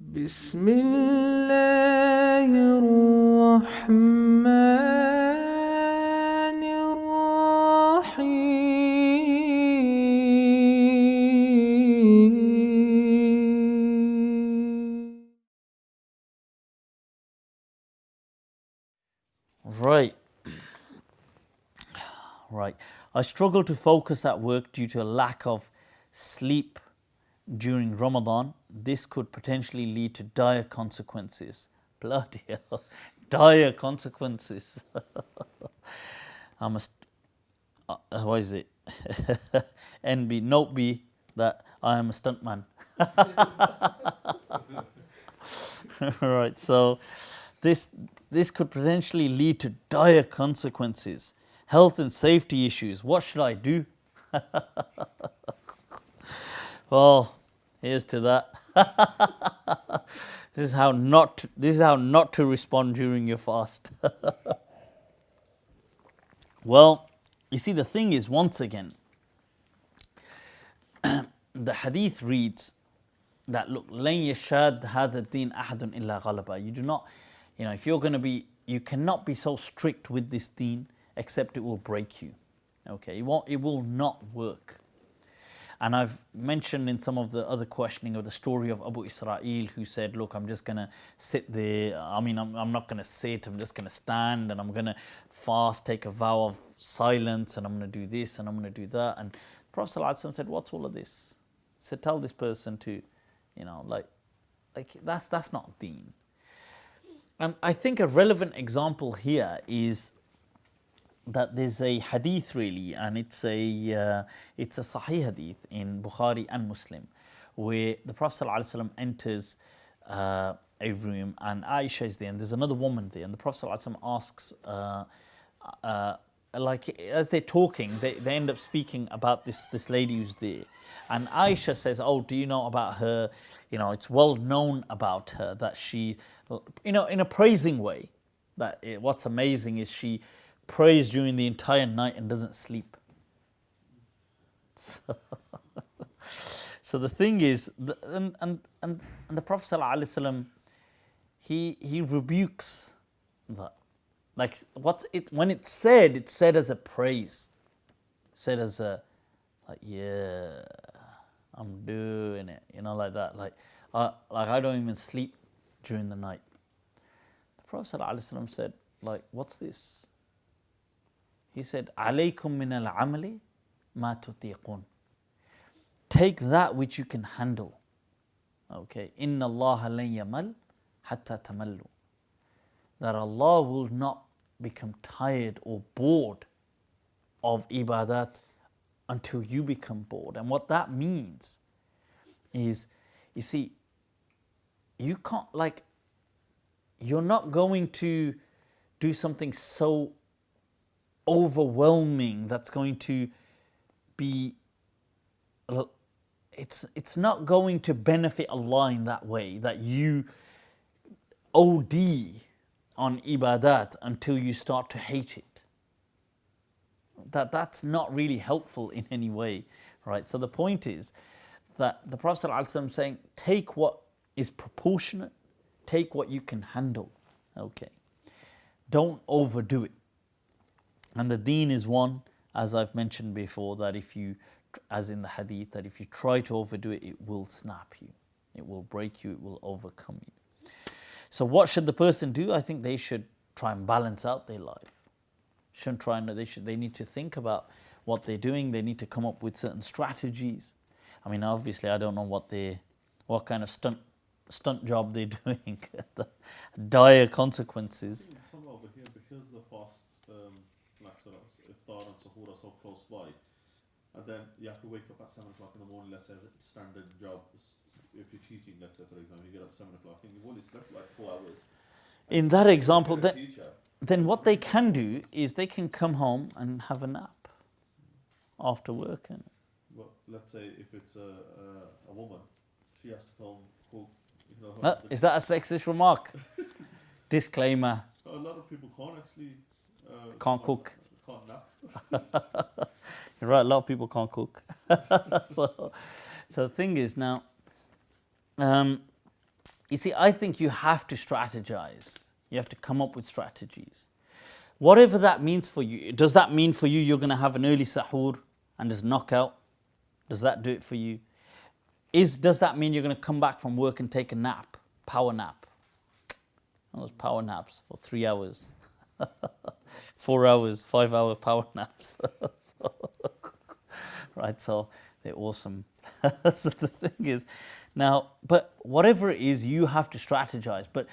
بسم الله الرحمن الرحيم. Right. I struggle to focus at work due to a lack of sleep during Ramadan. This could potentially lead to dire consequences. Bloody hell. Dire consequences. I must. What is it? NB. Note B that I am a stuntman. Right. So this could potentially lead to dire consequences. Health and safety issues. What should I do? Well, here's to that. This is how not to respond during your fast. Well, you see, the thing is, once again, the hadith reads that, look, لَن يَشَادْ هَذَا الدِّينَ أَحَدٌ إِلَّا غَلَبًا. You do not, if you're going to be, you cannot be so strict with this deen except it will break you. Okay, it will not work. And I've mentioned in some of the other questioning of the story of Abu Israel, who said, look, I'm just going to sit there. I'm not going to sit, I'm just going to stand, and I'm going to fast, take a vow of silence, and I'm going to do this, and I'm going to do that. And the Prophet ﷺ said, what's all of this? He said, tell this person to, that's not deen. And I think a relevant example here is that there's a hadith really, and it's a Sahih hadith in Bukhari and Muslim, where the Prophet ﷺ enters a room and Aisha is there, and there's another woman there, and the Prophet ﷺ asks, as they're talking, they end up speaking about this lady who's there, and Aisha says, "Oh, do you know about her? It's well known about her that she, in a praising way. What's amazing is she prays during the entire night and doesn't sleep." So the thing is, and the Prophet ﷺ, he rebukes that. Like when it's said as a praise, said as a yeah, I'm doing it, like that. Like I don't even sleep during the night. The Prophet ﷺ said, what's this? He said, "Alaykum min al-amali ma tutiqun." Take that which you can handle. Okay. Inna Allah lan yamal hatta tamallu. That Allah will not become tired or bored of ibadat until you become bored. And what that means is, you see, you can't, you're not going to do something so overwhelming that's going to be, it's not going to benefit Allah in that way, that you OD on ibadat until you start to hate it. That's not really helpful in any way, right? So the point is that the Prophet ﷺ is saying, take what is proportionate, take what you can handle, okay? Don't overdo it. And the deen is one, as I've mentioned before, that as in the hadith, that if you try to overdo it, it will snap you, it will break you, it will overcome you. So what should the person do? I think they should try and balance out their life. They need to think about what they're doing. They need to come up with certain strategies. I mean, obviously, I don't know what kind of stunt job they're doing. The dire consequences. Somehow over here, because the fast, iftar and suhoor are so close by, and then you have to wake up at 7 o'clock in the morning, let's say, as a standard job. If you're teaching, let's say, for example, you get up 7 o'clock and you've only slept 4 hours. In that example, then what they can do is they can come home and have a nap after work. Well, let's say if it's a woman, she has to come cook. Is that a sexist remark? Disclaimer. A lot of people can't actually... can't cook. Can't nap. You're right, a lot of people can't cook. So the thing is now, You see, I think you have to strategize. You have to come up with strategies. Whatever that means for you, does that mean for you you're going to have an early sahur and just knock out? Does that do it for you? Does that mean you're going to come back from work and take a nap, power nap? Those power naps for 3 hours, 4 hours, 5 hour power naps. Right, so they're awesome. So the thing is, now, but whatever it is, you have to strategize. But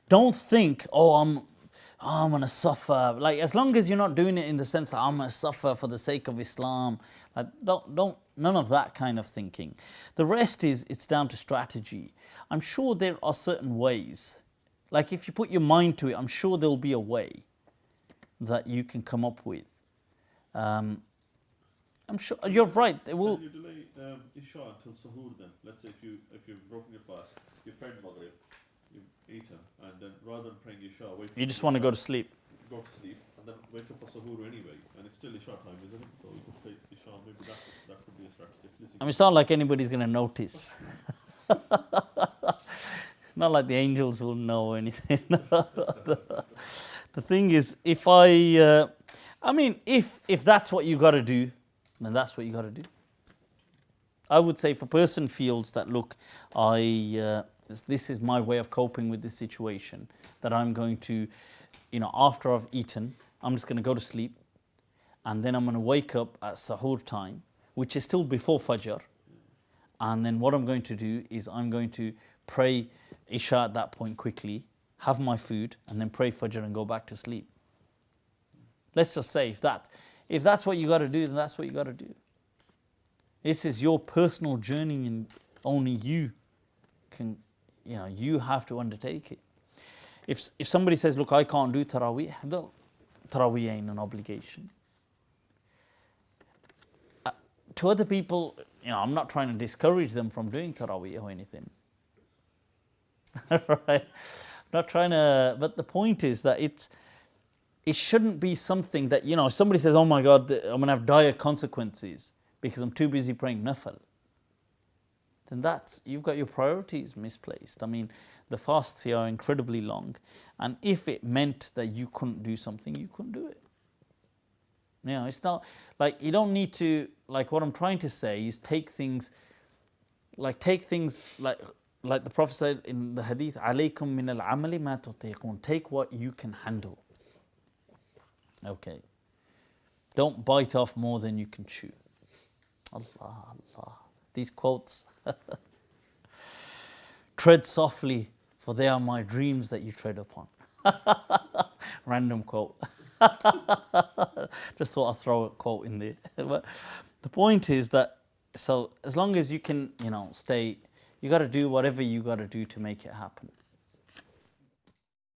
don't think, oh, I'm going to suffer. Like, as long as you're not doing it in the sense that I'm going to suffer for the sake of Islam, like, none of that kind of thinking. The rest is, it's down to strategy. I'm sure there are certain ways. Like, if you put your mind to it, I'm sure there'll be a way that you can come up with. I'm sure you're right. It will. Can you delay Isha until Sahur then? Let's say if you've broken your fast, you've prayed Maghrib, you've eaten, and then rather than praying Isha, You just want to go to sleep. Go to sleep, and then wake up for Sahur anyway, and it's still Isha time, isn't it? So you could pray Isha, maybe that could be a strategy. I mean, it's not like anybody's going to notice. It's not like the angels will know anything. The thing is, if that's what you got to do, then that's what you got to do. I would say if a person feels that, look, this is my way of coping with this situation, that I'm going to, after I've eaten, I'm just going to go to sleep, and then I'm going to wake up at sahur time, which is still before Fajr, and then what I'm going to do is I'm going to pray Isha at that point quickly, have my food, and then pray Fajr and go back to sleep. Let's just say if that's what you got to do, then that's what you got to do. This is your personal journey, and only you can, you have to undertake it. If somebody says, look, I can't do Taraweeh, well, Taraweeh ain't an obligation. To other people, I'm not trying to discourage them from doing Taraweeh or anything. Right? I'm not trying to, but the point is that it shouldn't be something that, if somebody says, oh my God, I'm going to have dire consequences because I'm too busy praying nafal, then you've got your priorities misplaced. I mean, the fasts here are incredibly long, and if it meant that you couldn't do something, you couldn't do it. It's not, like, you don't need to, like, what I'm trying to say is take things like the Prophet said in the hadith, alaykum min al-amali ma tutiqun. Take what you can handle. Okay. Don't bite off more than you can chew. Allah. These quotes. Tread softly, for they are my dreams that you tread upon. Random quote. Just thought I'd throw a quote in there. But the point is that, so as long as you can, stay, you got to do whatever you got to do to make it happen.